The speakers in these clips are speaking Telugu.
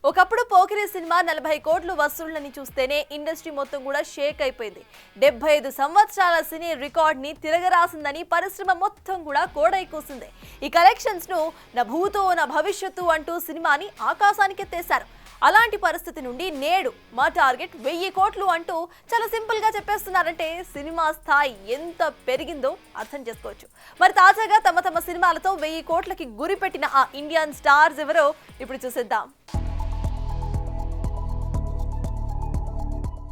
ఒకప్పుడు పోకిరి సినిమా 40 కోట్లు వసూళ్లని చూస్తేనే ఇండస్ట్రీ మొత్తం కూడా షేక్ అయిపోయింది. 75 సంవత్సరాల సినీ రికార్డ్ ని తిరగరాసిందని పరిశ్రమ మొత్తం కూడా కోడై కూసింది. ఈ కలెక్షన్స్ ను నా భూతో నా భవిష్యత్తు అంటూ సినిమాని ఆకాశానికి ఎత్తేశారు. అలాంటి పరిస్థితి నుండి నేడు మా టార్గెట్ 1000 కోట్లు అంటూ చాలా సింపుల్ గా చెప్పేస్తున్నారంటే సినిమా స్థాయి ఎంత పెరిగిందో అర్థం చేసుకోవచ్చు. మరి తాజాగా తమ సినిమాలతో 1000 కోట్లకి గురిపెట్టిన ఆ ఇండియన్ స్టార్స్ ఎవరో ఇప్పుడు చూసేద్దాం.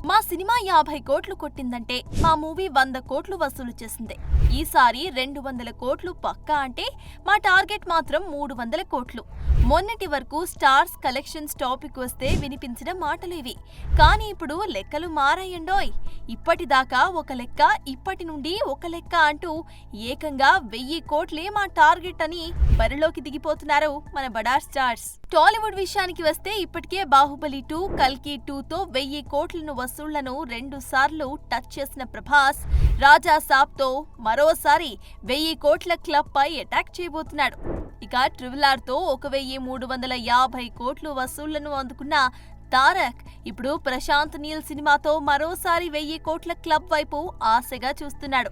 మా సినిమా 50 కోట్లు కొట్టిందంటే మా మూవీ 100 కోట్లు వసూలు చేసింది. ఈసారి 200 కోట్లు పక్కా అంటే మా టార్గెట్ మాత్రం 300 కోట్లు. మొన్నటి వరకు స్టార్స్ కలెక్షన్స్ టాపిక్ వస్తే వినిపించిన మాటలేవి. కానీ ఇప్పుడు లెక్కలు మారాయండోయ్. ఇప్పటిదాకా ఒక లెక్క, ఇప్పటి నుండి ఒక లెక్క అంటూ ఏకంగా 1000 కోట్లే మా టార్గెట్ అని బరిలోకి దిగిపోతున్నారు మన బడా స్టార్స్. టాలీవుడ్ విషయానికి వస్తే ఇప్పటికే బాహుబలి 2, కల్కి 2తో 1000 కోట్లను వసూళ్లను 2 సార్లు టచ్ చేసిన ప్రభాస్ రాజా సాబ్తో మరోసారి 1000 కోట్ల క్లబ్ పై అటాక్ చేయబోతున్నాడు. ఇక RRRతో 1350 కోట్లు వసూళ్లను అందుకున్న తారక్ ఇప్పుడు ప్రశాంత్ నీల్ సినిమాతో మరోసారి 1000 కోట్ల క్లబ్ వైపు ఆశగా చూస్తున్నాడు.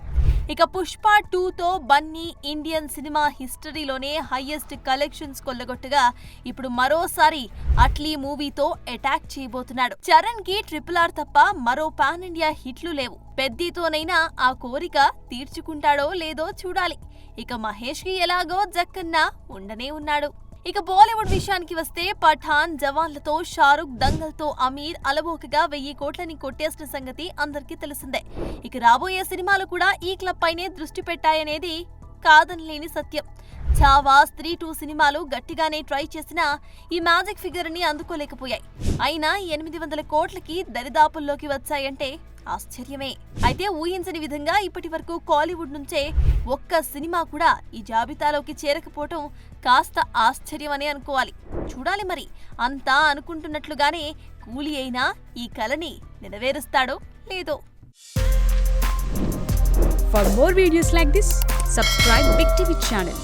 ఇక పుష్ప 2తో బన్నీ ఇండియన్ సినిమా హిస్టరీలోనే హైయెస్ట్ కలెక్షన్స్ కొల్లగొట్టగా ఇప్పుడు మరోసారి అట్లీ మూవీతో అటాక్ చేయబోతున్నాడు. చరణ్ కి RRR తప్ప మరో పాన్ ఇండియా హిట్లు లేవు. పెద్దతోనైనా ఆ కోరిక తీర్చుకుంటాడో లేదో చూడాలి. ఇక మహేష్ కి ఎలాగో జక్కన్న ఉండనే ఉన్నాడు. ఇక బాలీవుడ్ విషయానికి వస్తే పఠాన్, జవాన్లతో షారుఖ్, దంగల్తో అమీర్ అలవోకగా 1000 కోట్లని కొట్టేసిన సంగతి అందరికీ తెలిసిందే. ఇక రాబోయే సినిమాలు కూడా ఈ క్లబ్ పైనే దృష్టి పెట్టాయనేది కాదనలేని సత్యం. ఛావా, స్త్రీ 2 సినిమాలు గట్టిగానే ట్రై చేసినా ఈ మ్యాజిక్ ఫిగర్ ని అందుకోలేకపోయాయి. అయినా 800 కోట్లకి దరిదాపుల్లోకి వచ్చాయంటే ఆశ్చర్యమే. అయితే ఊహించని విధంగా ఇప్పటి వరకు కాలీవుడ్ నుంచే ఒక్క సినిమా కూడా ఈ జాబితాలోకి చేరకపోవటం కాస్త ఆశ్చర్యమనే అనుకోవాలి. చూడాలి మరి అంతా అనుకుంటున్నట్లుగానే కూలీ అయినా ఈ కలని నెరవేరుస్తాడో లేదో. For more videos like this, subscribe Big TV channel.